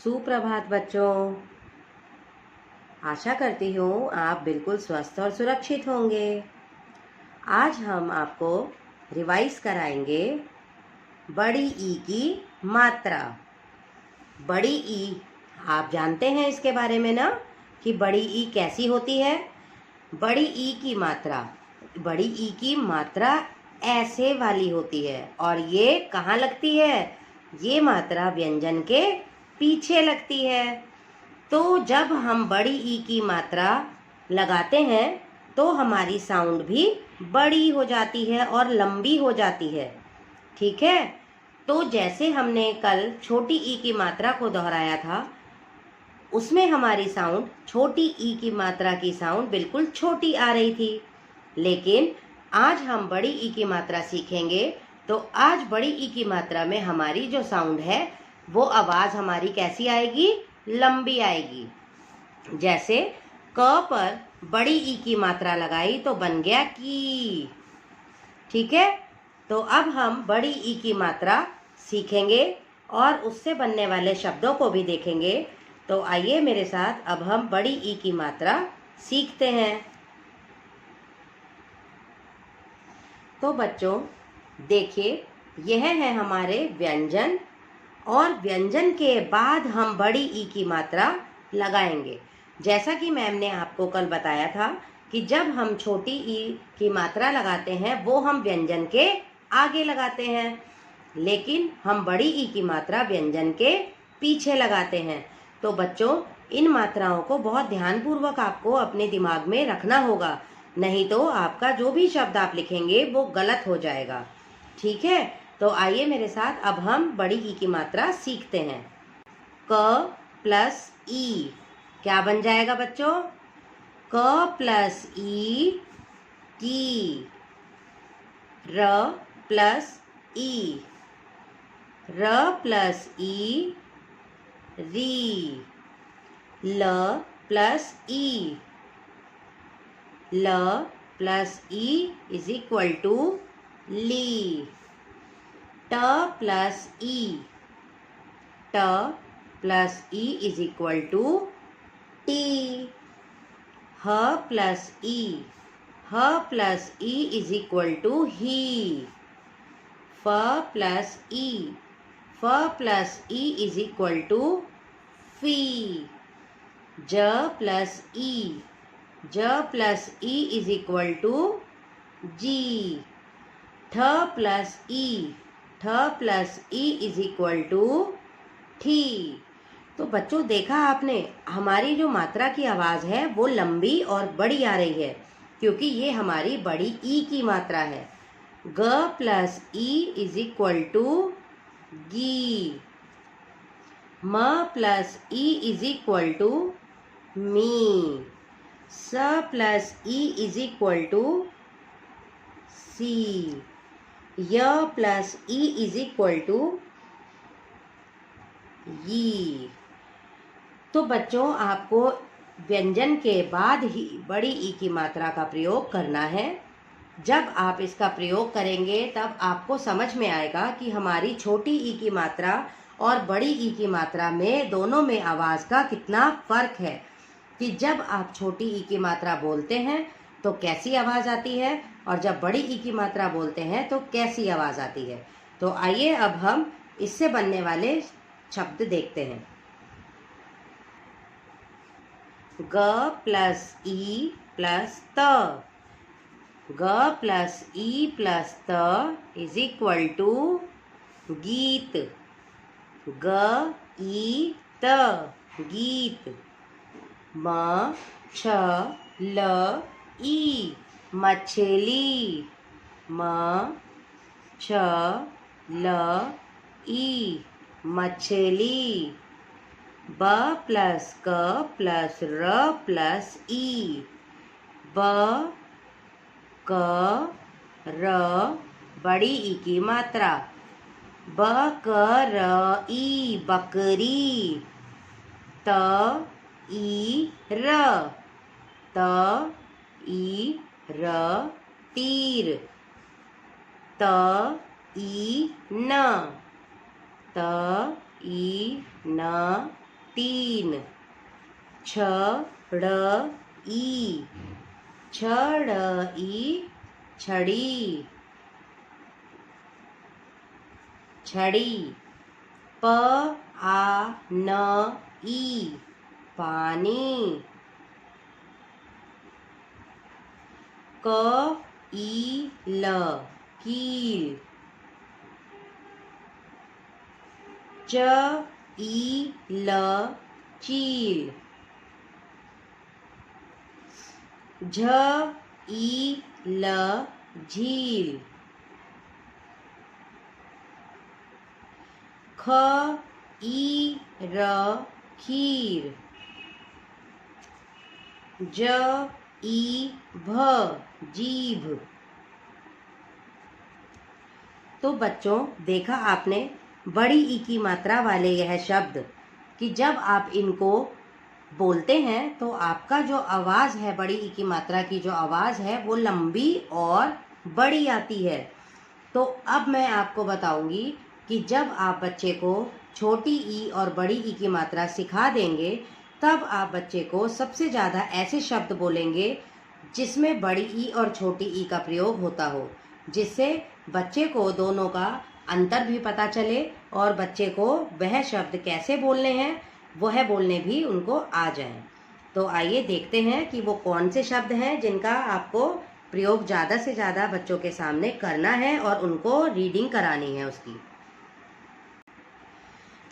सुप्रभात बच्चों। आशा करती हूँ आप बिल्कुल स्वस्थ और सुरक्षित होंगे। आज हम आपको रिवाइज कराएंगे बड़ी ई की मात्रा। बड़ी ई आप जानते हैं इसके बारे में ना, कि बड़ी ई कैसी होती है। बड़ी ई की मात्रा ऐसे वाली होती है और ये कहाँ लगती है? ये मात्रा व्यंजन के पीछे लगती है। तो जब हम बड़ी ई की मात्रा लगाते हैं तो हमारी साउंड भी बड़ी हो जाती है और लंबी हो जाती है। ठीक है, तो जैसे हमने कल छोटी ई की मात्रा को दोहराया था, उसमें हमारी साउंड छोटी ई की मात्रा की साउंड बिल्कुल छोटी आ रही थी। लेकिन आज हम बड़ी ई की मात्रा सीखेंगे, तो आज बड़ी ई की मात्रा में हमारी जो साउंड है वो आवाज़ हमारी कैसी आएगी? लंबी आएगी। जैसे क पर बड़ी ई की मात्रा लगाई तो बन गया की। ठीक है, तो अब हम बड़ी ई की मात्रा सीखेंगे और उससे बनने वाले शब्दों को भी देखेंगे। तो आइए मेरे साथ अब हम बड़ी ई की मात्रा सीखते हैं। तो बच्चों देखिए, यह है हमारे व्यंजन और व्यंजन के बाद हम बड़ी ई की मात्रा लगाएंगे। जैसा कि मैम ने आपको कल बताया था कि जब हम छोटी ई की मात्रा लगाते हैं वो हम व्यंजन के आगे लगाते हैं, लेकिन हम बड़ी ई की मात्रा व्यंजन के पीछे लगाते हैं। तो बच्चों इन मात्राओं को बहुत ध्यानपूर्वक आपको अपने दिमाग में रखना होगा, नहीं तो आपका जो भी शब्द आप लिखेंगे वो गलत हो जाएगा। ठीक है, तो आइए मेरे साथ अब हम बड़ी ई की मात्रा सीखते हैं। क प्लस ई क्या बन जाएगा बच्चों? क प्लस ई की। र प्लस ई, र प्लस ई री। ल प्लस ई, ल प्लस ई इज इक्वल टू ली। ट प्लस ई, ट प्लस ई इज इक्वल टू टी। ह प्लस ई, ह प्लस ई इज इक्वल टू ही। फ प्लस ई, फ प्लस ई इज इक्वल टू फी। ज प्लस ई, ज प्लस ई इज इक्वल टू जी। ठ प्लस ई, ठ प्लस ई इज इक्वल टू ठी। तो बच्चों देखा आपने, हमारी जो मात्रा की आवाज़ है वो लंबी और बड़ी आ रही है, क्योंकि ये हमारी बड़ी ई की मात्रा है। ग प्लस ई इज इक्वल टू गी। म प्लस ई इज इक्वल टू मी। स प्लस ई इज इक्वल टू सी। य प्लस ई इज इक्वल टू ई। तो बच्चों आपको व्यंजन के बाद ही बड़ी ई की मात्रा का प्रयोग करना है। जब आप इसका प्रयोग करेंगे तब आपको समझ में आएगा कि हमारी छोटी ई की मात्रा और बड़ी ई की मात्रा में दोनों में आवाज़ का कितना फ़र्क है, कि जब आप छोटी ई की मात्रा बोलते हैं तो कैसी आवाज़ आती है और जब बड़ी ई की मात्रा बोलते हैं तो कैसी आवाज़ आती है। तो आइए अब हम इससे बनने वाले शब्द देखते हैं। ग प्लस ई प्लस त। ग प्लस ई प्लस त इज इक्वल टू गीत। ग ई त गीत। म छ ल ई मछली। म छ ल ई मछली। ब प्लस क प्लस र प्लस ई ब क र बड़ी ई की मात्रा। ब क र ई बकरी। त ई र, त ई र तीर। त ई न, त ई न तीन। छड़ी, छड़ी, छड़ी, छड़ी। पानी, पानी। कील, कील। चील, चील। झील, झील। खीर, खीर। जीभ, जीभ। तो बच्चों, देखा आपने बड़ी ई की मात्रा वाले यह शब्द कि जब आप इनको बोलते हैं तो आपका जो आवाज़ है, बड़ी ई की मात्रा की जो आवाज़ है वो लंबी और बड़ी आती है। तो अब मैं आपको बताऊंगी कि जब आप बच्चे को छोटी ई और बड़ी ई की मात्रा सिखा देंगे तब आप बच्चे को सबसे ज़्यादा ऐसे शब्द बोलेंगे जिसमें बड़ी ई और छोटी ई का प्रयोग होता हो, जिससे बच्चे को दोनों का अंतर भी पता चले और बच्चे को वह शब्द कैसे बोलने हैं वह बोलने भी उनको आ जाए। तो आइए देखते हैं कि वो कौन से शब्द हैं जिनका आपको प्रयोग ज़्यादा से ज़्यादा बच्चों के सामने करना है और उनको रीडिंग करानी है उसकी।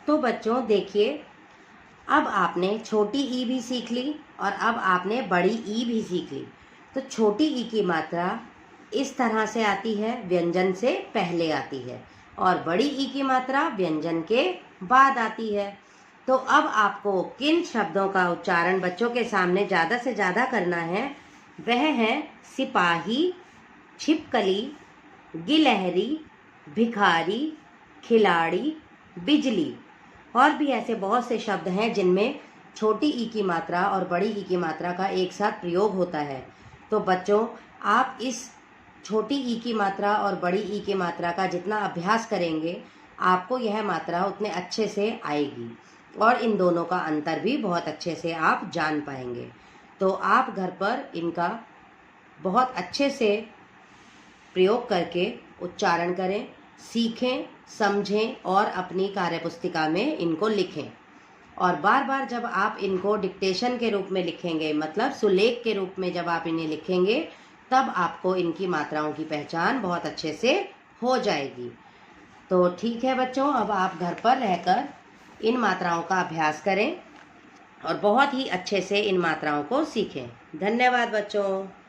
तो बच्चों देखिए, अब आपने छोटी ई भी सीख ली और अब आपने बड़ी ई भी सीख ली। तो छोटी ई की मात्रा इस तरह से आती है, व्यंजन से पहले आती है, और बड़ी ई की मात्रा व्यंजन के बाद आती है। तो अब आपको किन शब्दों का उच्चारण बच्चों के सामने ज़्यादा से ज़्यादा करना है वह है सिपाही, छिपकली, गिलहरी, भिखारी, खिलाड़ी, बिजली। और भी ऐसे बहुत से शब्द हैं जिनमें छोटी ई की मात्रा और बड़ी ई की मात्रा का एक साथ प्रयोग होता है। तो बच्चों, आप इस छोटी ई की मात्रा और बड़ी ई की मात्रा का जितना अभ्यास करेंगे आपको यह मात्रा उतने अच्छे से आएगी और इन दोनों का अंतर भी बहुत अच्छे से आप जान पाएंगे। तो आप घर पर इनका बहुत अच्छे से प्रयोग करके उच्चारण करें, सीखें, समझें और अपनी कार्यपुस्तिका में इनको लिखें। और बार बार जब आप इनको डिक्टेशन के रूप में लिखेंगे, मतलब सुलेख के रूप में जब आप इन्हें लिखेंगे, तब आपको इनकी मात्राओं की पहचान बहुत अच्छे से हो जाएगी। तो ठीक है बच्चों, अब आप घर पर रहकर इन मात्राओं का अभ्यास करें और बहुत ही अच्छे से इन मात्राओं को सीखें। धन्यवाद बच्चों।